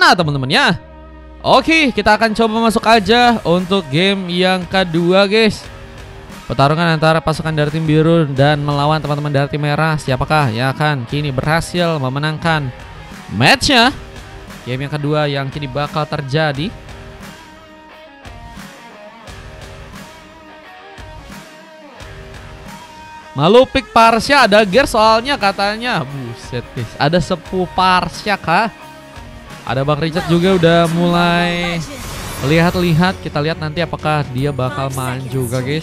sana teman-teman ya. Oke, kita akan coba masuk aja untuk game yang kedua guys. Pertarungan antara pasukan dari tim biru dan melawan teman-teman dari tim merah. Siapakah yang akan kini berhasil memenangkan matchnya? Game yang kedua yang kini bakal terjadi. Malu pick Parsha ada gear soalnya katanya. Buset guys, ada 10 Parsha kah? Ada Bang Richard juga udah mulai lihat-lihat. Kita lihat nanti apakah dia bakal main juga guys.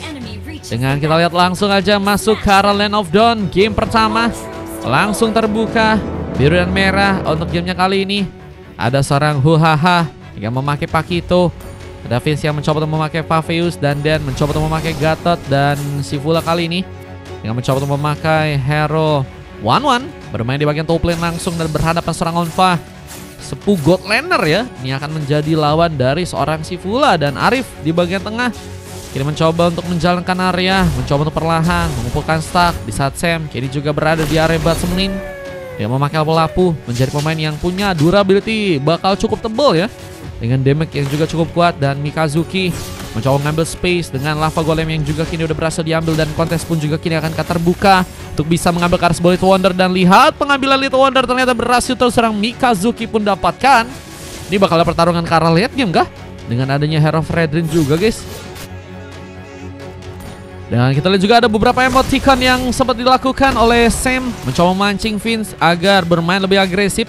Dengan kita lihat langsung aja masuk ke arah Land of Dawn. Game pertama langsung terbuka. Biru dan merah untuk gamenya kali ini. Ada seorang Huhaha yang memakai Pakito. Ada Vince yang mencoba untuk memakai Faveus. Dan Dan mencoba untuk memakai Gatot. Dan Sivula kali ini yang mencoba untuk memakai hero 1-1. Bermain di bagian top lane langsung dan berhadapan seorang Onfa. Sepuh God Laner ya. Ini akan menjadi lawan dari seorang Sivula dan Arif di bagian tengah. Kini mencoba untuk menjalankan area, mencoba untuk perlahan mengumpulkan stack di saat Sam kini juga berada di area Batsemenin. Dia memakai lapu-lapu menjadi pemain yang punya durability bakal cukup tebal ya. Dengan damage yang juga cukup kuat dan Mikazuki mencoba mengambil space dengan lava golem yang juga kini udah berhasil diambil dan kontes pun juga kini akan terbuka untuk bisa mengambil ke arah sebuah Little Wonder. Dan lihat pengambilan Little Wonder ternyata berhasil terus serang Mikazuki pun dapatkan. Ini bakal ada pertarungan ke arah late game kah? Dengan adanya Hero Fredrin juga guys. Dan kita lihat juga ada beberapa emoticon yang sempat dilakukan oleh Sam mencoba memancing Vince agar bermain lebih agresif.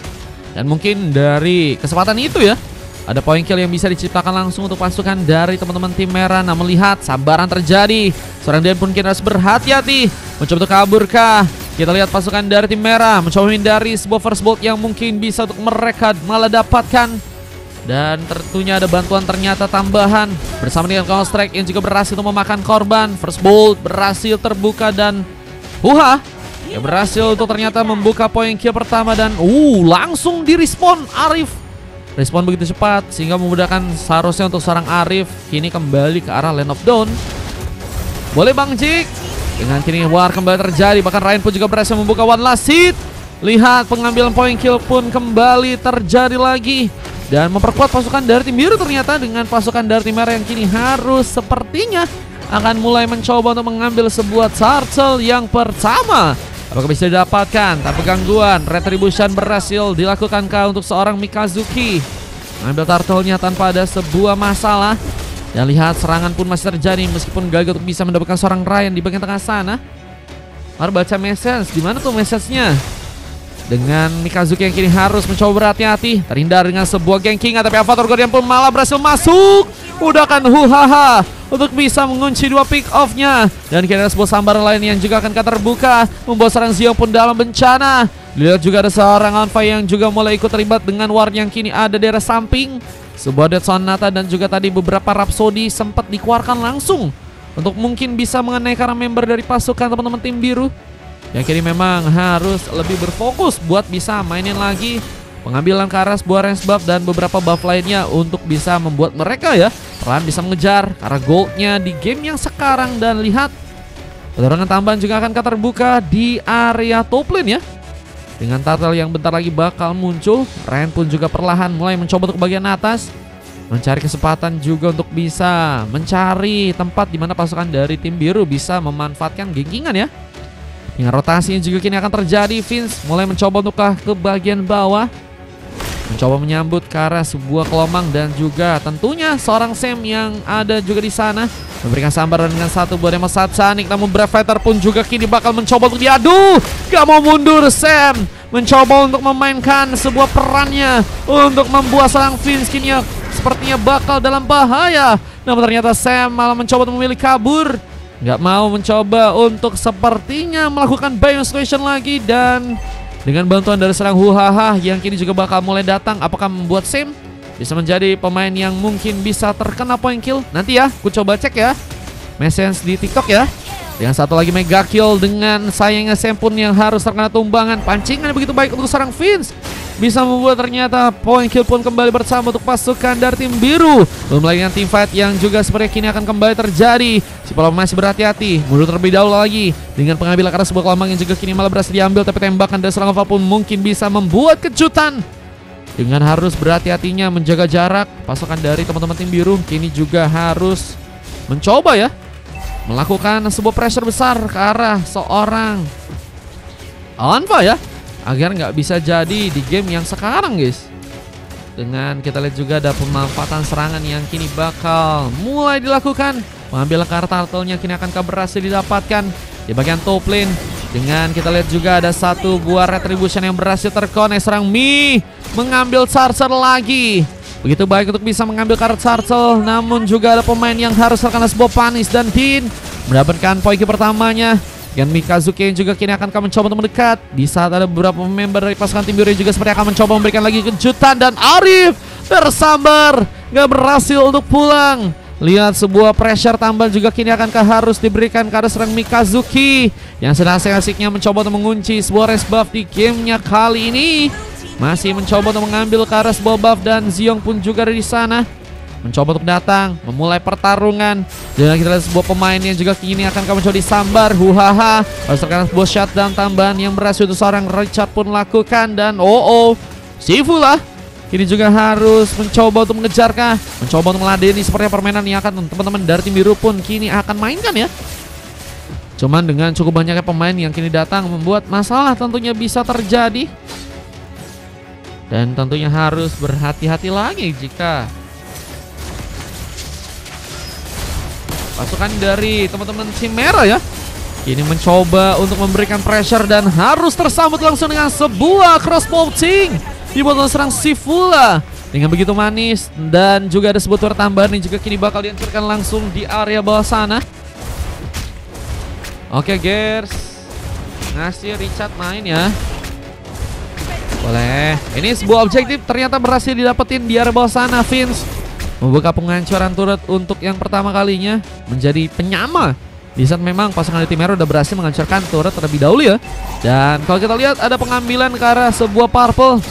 Dan mungkin dari kesempatan itu ya, ada point kill yang bisa diciptakan langsung untuk pasukan dari teman-teman tim merah. Namun lihat sambaran terjadi. Seorang Dan pun kini harus berhati-hati mencoba untuk kabur kah. Kita lihat pasukan dari tim merah mencoba menghindari sebuah first bolt yang mungkin bisa untuk mereka malah dapatkan. Dan tentunya ada bantuan ternyata tambahan bersama dengan Counter Strike yang juga berhasil untuk memakan korban. First bolt berhasil terbuka dan Huha yang berhasil untuk ternyata membuka point kill pertama. Dan langsung di respawn Arif. Respon begitu cepat sehingga memudahkan seharusnya untuk seorang Arif kini kembali ke arah Land of Dawn. Boleh Bang Jik. Dengan kini war kembali terjadi. Bahkan Ryan pun juga berhasil membuka one last hit. Lihat pengambilan point kill pun kembali terjadi lagi. Dan memperkuat pasukan dari tim biru ternyata dengan pasukan dari tim merah yang kini harus sepertinya akan mulai mencoba untuk mengambil sebuah turtle yang pertama. Apakah bisa didapatkan? Tanpa gangguan, retribution berhasil dilakukan untuk seorang Mikazuki. Mengambil turtle-nya tanpa ada sebuah masalah. Dan lihat serangan pun masih terjadi meskipun gagal untuk bisa mendapatkan seorang Ryan di bagian tengah sana. Mari baca message, di mana tuh message-nya? Dengan Mikazuki yang kini harus mencoba berhati-hati, terhindar dengan sebuah ganking, tapi Avatar Guardian pun malah berhasil masuk. Udahkan Huhaha untuk bisa mengunci dua pick off-nya. Dan kini ada sebuah sambaran lain yang juga akan terbuka, membawa seorang Zion pun dalam bencana. Lihat juga ada seorang Onfa yang juga mulai ikut terlibat dengan war yang kini ada di daerah samping. Sebuah Dead Sonata dan juga tadi beberapa Rhapsody sempat dikeluarkan langsung untuk mungkin bisa mengenai para member dari pasukan teman-teman tim biru. Yang kini memang harus lebih berfokus buat bisa mainin lagi pengambilan ke arah sebuah range buff dan beberapa buff lainnya untuk bisa membuat mereka ya pelan bisa mengejar karena goldnya di game yang sekarang. Dan lihat pertarungan tambahan juga akan terbuka di area top lane ya. Dengan turtle yang bentar lagi bakal muncul, Ren pun juga perlahan mulai mencoba untuk bagian atas, mencari kesempatan juga untuk bisa mencari tempat di mana pasukan dari tim biru bisa memanfaatkan gengkingan ya. Dengan rotasi juga kini akan terjadi, Vince mulai mencoba untuk ke bagian bawah, mencoba menyambut ke arah sebuah kelomang dan juga tentunya seorang Sam yang ada juga di sana memberikan sambaran dengan satu buah demo Satsanik. Namun Brave Fighter pun juga kini bakal mencoba untuk diadu. Gak mau mundur Sam, mencoba untuk memainkan sebuah perannya untuk membuat seorang Vince kini sepertinya bakal dalam bahaya. Namun ternyata Sam malah mencoba untuk memilih kabur. Nggak mau mencoba untuk sepertinya melakukan buy solution lagi. Dan dengan bantuan dari serang Huhaha yang kini juga bakal mulai datang, apakah membuat Sam bisa menjadi pemain yang mungkin bisa terkena point kill? Nanti ya, aku coba cek ya message di TikTok ya. Dengan satu lagi mega kill dengan sayangnya Sam pun yang harus terkena tumbangan. Pancingan begitu baik untuk serang Vince, bisa membuat ternyata point kill pun kembali bersama untuk pasukan dari tim biru. Belum lagi dengan team fight yang juga sepertinya kini akan kembali terjadi. Si Polo masih berhati-hati, mundur terlebih dahulu lagi dengan pengambilan karena sebuah gelombang yang juga kini malah berhasil diambil. Tapi tembakan dari seorang Alpha pun mungkin bisa membuat kejutan dengan harus berhati-hatinya menjaga jarak. Pasukan dari teman-teman tim biru kini juga harus mencoba ya melakukan sebuah pressure besar ke arah seorang Alpha ya, agar nggak bisa jadi di game yang sekarang guys. Dengan kita lihat juga ada pemanfaatan serangan yang kini bakal mulai dilakukan. Pengambilan kartu turtle-nya kini akan berhasil didapatkan di bagian top lane. Dengan kita lihat juga ada satu buah retribution yang berhasil terkonek. Serang Mi mengambil charger lagi. Begitu baik untuk bisa mengambil kartu turtle, namun juga ada pemain yang harus terkena sebuah punish. Dan Din mendapatkan poin pertamanya. Dan Mikazuki yang juga kini akan mencoba untuk mendekat. Di saat ada beberapa member dari pasukan tim biru juga seperti akan mencoba memberikan lagi kejutan. Dan Arif tersambar, gak berhasil untuk pulang. Lihat sebuah pressure tambal juga kini akan harus diberikan ke arah serang Mikazuki yang sedang asik-asiknya mencoba untuk mengunci sebuah res buff di gamenya kali ini. Masih mencoba untuk mengambil ke arah sebuah buff dan Ziong pun juga ada di sana. Mencoba untuk datang, memulai pertarungan. Dan kita lihat sebuah pemain yang juga kini akan mencoba disambar. Huhaha, harus terkena sebuah shutdown tambahan yang berhasil untuk seorang Richard pun lakukan. Dan Sifu lah ini juga harus mencoba untuk mengejarkah, mencoba untuk meladeni seperti permainan yang akan teman-teman dari tim biru pun kini akan mainkan ya. Cuman dengan cukup banyaknya pemain yang kini datang membuat masalah tentunya bisa terjadi. Dan tentunya harus berhati-hati lagi jika pasukan dari teman-teman tim merah ya ini mencoba untuk memberikan pressure dan harus tersambut langsung dengan sebuah crossbow ting dibuat oleh serang Sifula dengan begitu manis. Dan juga ada sebuah turret tambahan yang juga kini bakal dihancurkan langsung di area bawah sana. Oke Gers, ngasih Richard main ya. Boleh. Ini sebuah objektif ternyata berhasil didapetin di area bawah sana. Vince membuka penghancuran turret untuk yang pertama kalinya menjadi penyama. Di saat memang pasangan dari tim merah udah berhasil menghancurkan turret terlebih dahulu ya. Dan kalau kita lihat ada pengambilan ke arah sebuah purple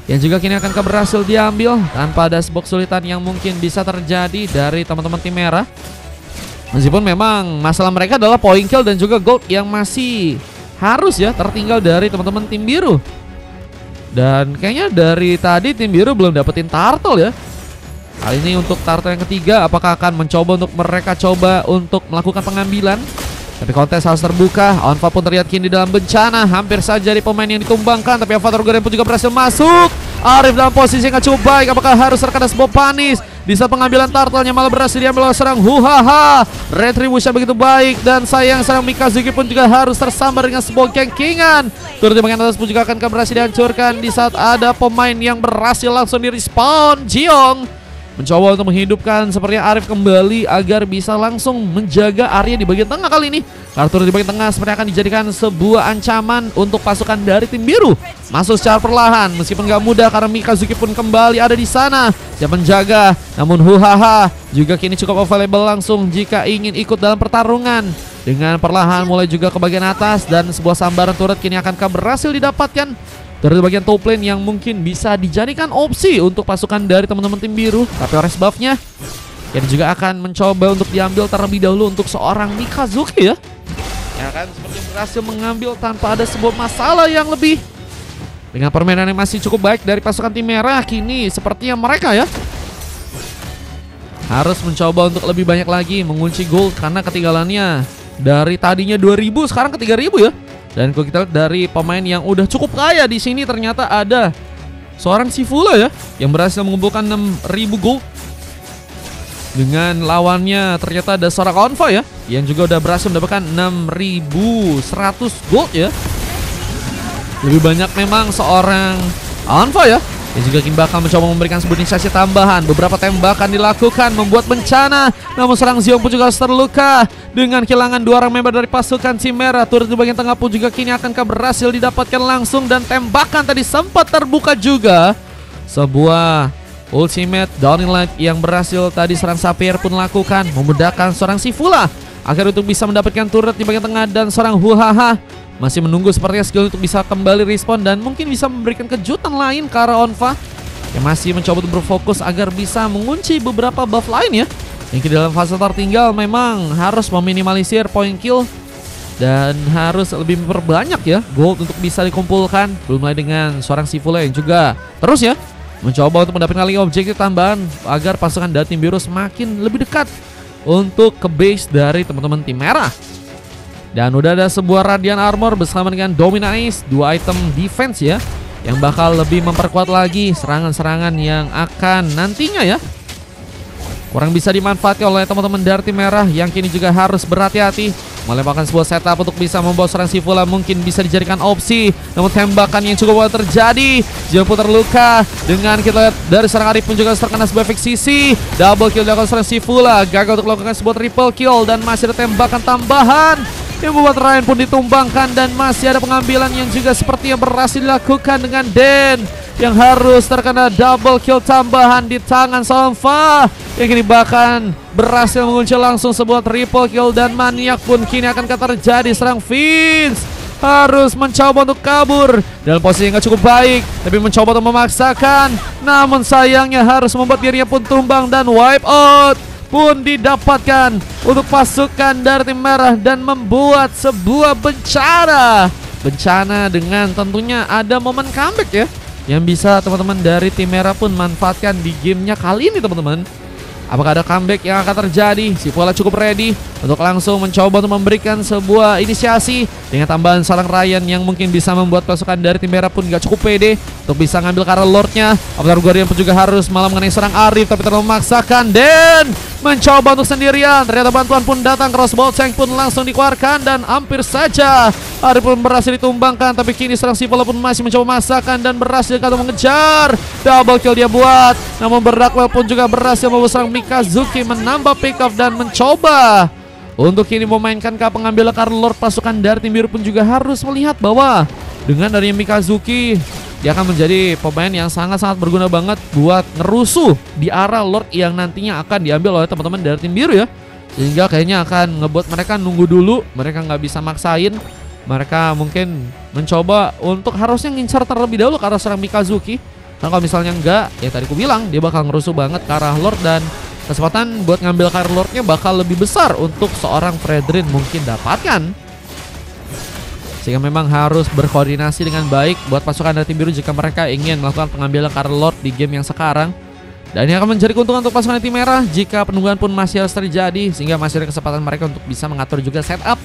yang juga kini akan berhasil diambil tanpa ada sebuah kesulitan yang mungkin bisa terjadi dari teman-teman tim merah. Meskipun memang masalah mereka adalah point kill dan juga gold yang masih harus ya tertinggal dari teman-teman tim biru. Dan kayaknya dari tadi tim biru belum dapetin turtle ya. Kali ini untuk turtle yang ketiga, apakah akan mencoba untuk mereka coba untuk melakukan pengambilan? Tapi kontes harus terbuka. Onfa pun terlihat kini dalam bencana. Hampir saja di pemain yang ditumbangkan, tapi Avatar Goreng pun juga berhasil masuk. Arif dalam posisi yang cukup baik. Apakah harus terkena sebuah panis? Di saat pengambilan turtle-nya malah berhasil diambil oleh serang Huhaha. Retribution begitu baik. Dan sayang serang Mikazuki pun juga harus tersambar dengan sebuah gengkingan. Turut di bagian atas pun juga akan berhasil dihancurkan. Di saat ada pemain yang berhasil langsung di respawn. Jiong mencoba untuk menghidupkan sepertinya Arif kembali agar bisa langsung menjaga area di bagian tengah kali ini. Kartu di bagian tengah sepertinya akan dijadikan sebuah ancaman untuk pasukan dari tim biru. Masuk secara perlahan meskipun gak mudah karena Mikazuki pun kembali ada di sana. Siap menjaga, namun Huhaha juga kini cukup available langsung jika ingin ikut dalam pertarungan. Dengan perlahan mulai juga ke bagian atas dan sebuah sambaran turret kini akan berhasil didapatkan dari bagian top lane yang mungkin bisa dijadikan opsi untuk pasukan dari teman-teman tim biru. Tapi orange buffnya yang juga akan mencoba untuk diambil terlebih dahulu untuk seorang Mikazuki ya. Yang akan seperti berhasil mengambil tanpa ada sebuah masalah yang lebih. Dengan permainan yang masih cukup baik dari pasukan tim merah, kini sepertinya mereka ya harus mencoba untuk lebih banyak lagi mengunci gold karena ketinggalannya dari tadinya 2000 sekarang ke 3000 ya. Dan kalau kita lihat dari pemain yang udah cukup kaya di sini ternyata ada seorang Sifula ya yang berhasil mengumpulkan 6000 gold. Dengan lawannya ternyata ada seorang Onfa ya yang juga udah berhasil mendapatkan 6100 gold ya. Lebih banyak memang seorang Onfa ya yang juga kini bakal mencoba memberikan sebuah inisiasi tambahan. Beberapa tembakan dilakukan membuat bencana, namun serang Ziong pun juga terluka dengan kehilangan 2 orang member dari pasukan tim merah. Turret di bagian tengah pun juga kini akan berhasil didapatkan langsung. Dan tembakan tadi sempat terbuka juga. Sebuah ultimate Downing Light yang berhasil tadi serang Sapphire pun lakukan, memudahkan seorang Sifula agar untuk bisa mendapatkan turret di bagian tengah. Dan seorang Huhaha masih menunggu sepertinya skill untuk bisa kembali respawn dan mungkin bisa memberikan kejutan lain ke arah Onfa yang masih mencoba untuk berfokus agar bisa mengunci beberapa buff lain ya. Yang di dalam fase tertinggal memang harus meminimalisir point kill dan harus lebih memperbanyak ya gold untuk bisa dikumpulkan. Belum lagi dengan seorang Sifula yang juga terus ya mencoba untuk mendapatkan lagi objektif tambahan agar pasukan dari tim biru semakin lebih dekat untuk ke base dari teman-teman tim merah. Dan udah ada sebuah Radiant Armor bersama dengan Domina Ace, 2 item defense ya, yang bakal lebih memperkuat lagi serangan-serangan yang akan nantinya ya kurang bisa dimanfaatkan oleh teman-teman dari tim merah yang kini juga harus berhati-hati melemparkan sebuah setup untuk bisa membawa serangan Sivula. Mungkin bisa dijadikan opsi, namun tembakan yang cukup banget terjadi. Jumpu terluka dengan kita lihat dari serang Arif pun juga terkena sebuah efek sisi. Double kill dilakukan serangan Sivula, gagal untuk melakukan sebuah triple kill dan masih ada tembakan tambahan yang membuat Ryan pun ditumbangkan. Dan masih ada pengambilan yang juga sepertinya berhasil dilakukan dengan Den yang harus terkena double kill tambahan di tangan Sonfa, yang kini bahkan berhasil mengunci langsung sebuah triple kill. Dan Maniak pun kini akan terjadi. Serang Vince harus mencoba untuk kabur dalam posisi yang gak cukup baik, tapi mencoba untuk memaksakan, namun sayangnya harus membuat dirinya pun tumbang dan wipe out pun didapatkan untuk pasukan dari tim merah dan membuat sebuah bencana dengan tentunya ada momen comeback ya yang bisa teman-teman dari tim merah pun manfaatkan di gamenya kali ini teman-teman. Apakah ada comeback yang akan terjadi? Sivula cukup ready untuk langsung mencoba untuk memberikan sebuah inisiasi dengan tambahan seorang Ryan yang mungkin bisa membuat pasukan dari tim merah pun gak cukup pede untuk bisa ngambil Karel Lordnya. Avatar Guardian pun juga harus malah mengenai serang Arif, tapi terlalu memaksakan. Dan mencoba untuk sendirian, ternyata bantuan pun datang. Crossbow Tank pun langsung dikeluarkan dan hampir saja Arif pun berhasil ditumbangkan, tapi kini serang Sivula pun masih mencoba memaksakan dan berhasil mengejar. Double kill dia buat, namun Berdakwel pun juga berhasil membawa serang Mikazuki menambah pick off dan mencoba untuk kini memainkan ke pengambilan Karel Lord. Pasukan dari tim biru pun juga harus melihat bahwa dengan adanya Mikazuki, dia akan menjadi pemain yang sangat-sangat berguna banget buat ngerusuh di arah Lord yang nantinya akan diambil oleh teman-teman dari tim biru ya. Sehingga kayaknya akan ngebuat mereka nunggu dulu, mereka nggak bisa maksain. Mereka mungkin mencoba untuk harusnya ngincar terlebih dahulu ke arah serang Mikazuki. Karena kalau misalnya enggak, ya tadi aku bilang dia bakal ngerusuh banget ke arah Lord dan kesempatan buat ngambil Karel Lordnya bakal lebih besar untuk seorang Fredrin mungkin dapatkan. Sehingga memang harus berkoordinasi dengan baik buat pasukan dari tim biru jika mereka ingin melakukan pengambilan Karel Lord di game yang sekarang. Dan ini akan menjadi keuntungan untuk pasukan tim merah jika penungguan pun masih harus terjadi, sehingga masih ada kesempatan mereka untuk bisa mengatur juga setup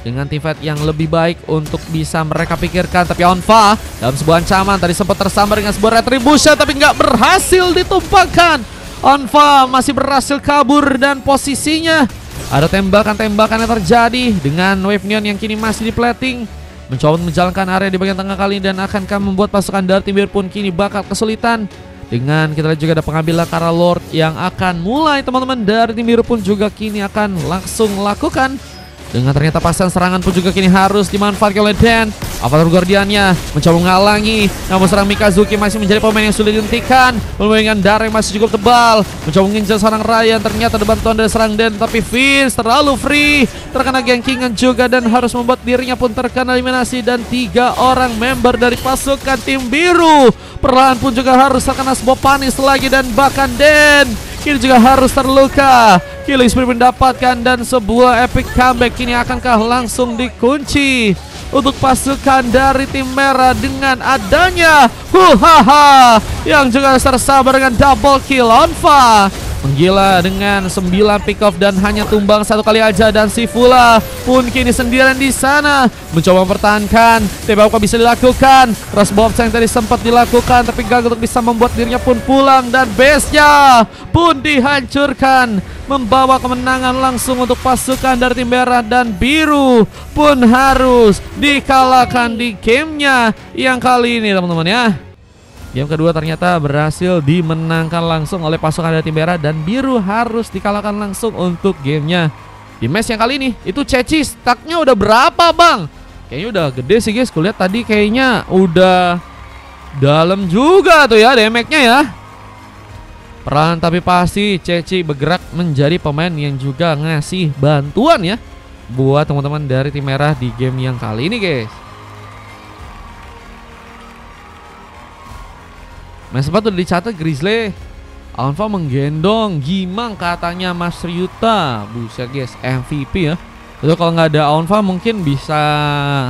dengan team fight yang lebih baik untuk bisa mereka pikirkan. Tapi Onfa dalam sebuah ancaman tadi sempat tersambar dengan sebuah retribution, tapi nggak berhasil ditumpahkan. Onfa masih berhasil kabur dan posisinya ada tembakan-tembakan yang terjadi dengan Wave Neon yang kini masih di plating, mencoba menjalankan area di bagian tengah kali dan akankah membuat pasukan dari tim biru pun kini bakal kesulitan. Dengan kita lihat juga ada pengambilan Karel Lord yang akan mulai teman-teman dari tim biru pun juga kini akan langsung lakukan. Dengan ternyata pasang serangan pun juga kini harus dimanfaatkan oleh Dan. Avatar Guardiannya mencoba menghalangi, namun serang Mikazuki masih menjadi pemain yang sulit dihentikan. Dengan darah yang masih cukup tebal, mencoba mengincar seorang Ryan. Ternyata ada bantuan dari serang Dan, tapi Vince terlalu free, terkena gankingan juga dan harus membuat dirinya pun terkena eliminasi. Dan 3 orang member dari pasukan tim biru perlahan pun juga harus terkena sebuah panis lagi. Dan bahkan Dan kini juga harus terluka. Killing spree mendapatkan dan sebuah epic comeback kini akankah langsung dikunci untuk pasukan dari tim merah dengan adanya Huhaha yang juga tersabar dengan double kill. Onfa menggila dengan 9 pick off dan hanya tumbang 1 kali aja. Dan Sivula pun kini sendirian di sana mencoba mempertahankan. Tapi apa bisa dilakukan? Crossbow yang tadi sempat dilakukan tapi gagal untuk bisa membuat dirinya pun pulang. Dan base-nya pun dihancurkan, membawa kemenangan langsung untuk pasukan dari tim merah. Dan biru pun harus dikalahkan di gamenya yang kali ini teman-teman ya. Game kedua ternyata berhasil dimenangkan langsung oleh pasukan dari tim merah dan biru harus dikalahkan langsung untuk gamenya. Di match yang kali ini itu Ceci stacknya udah berapa bang? Kayaknya udah gede sih guys. Kulihat tadi kayaknya udah dalam juga tuh ya damage-nya ya. Perlahan tapi pasti Ceci bergerak menjadi pemain yang juga ngasih bantuan ya buat teman-teman dari tim merah di game yang kali ini guys. Mas sempat udah dicatat Grizzly Alpha menggendong Gimang katanya Mas Ryuta. Buset guys, MVP ya. Itu kalau nggak ada Alpha mungkin bisa,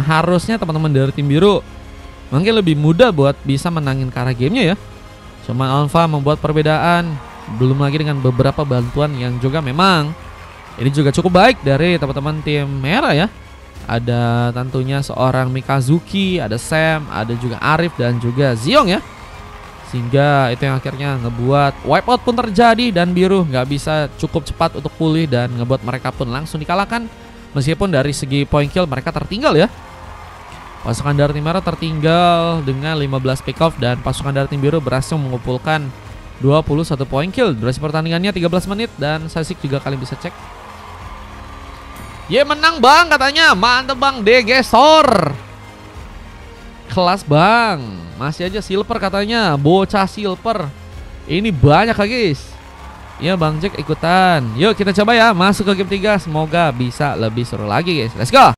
harusnya teman-teman dari tim biru mungkin lebih mudah buat bisa menangin ke arah gamenya ya. Cuma Alpha membuat perbedaan. Belum lagi dengan beberapa bantuan yang juga memang ini juga cukup baik dari teman-teman tim merah ya. Ada tentunya seorang Mikazuki, ada Sam, ada juga Arif dan juga Ziong ya. Sehingga itu yang akhirnya ngebuat wipeout pun terjadi dan biru nggak bisa cukup cepat untuk pulih dan ngebuat mereka pun langsung dikalahkan. Meskipun dari segi point kill mereka tertinggal ya. Pasukan dari tim merah tertinggal dengan 15 pick off dan pasukan dari tim biru berhasil mengumpulkan 21 point kill. Durasi pertandingannya 13 menit dan Sasik juga kalian bisa cek. Ye menang bang katanya. Mantep bang, Degesor. Kelas bang. Masih aja silver katanya. Bocah silver. Ini banyak lagi guys. Ya bang Jack ikutan. Yuk kita coba ya masuk ke game 3. Semoga bisa lebih seru lagi guys. Let's go.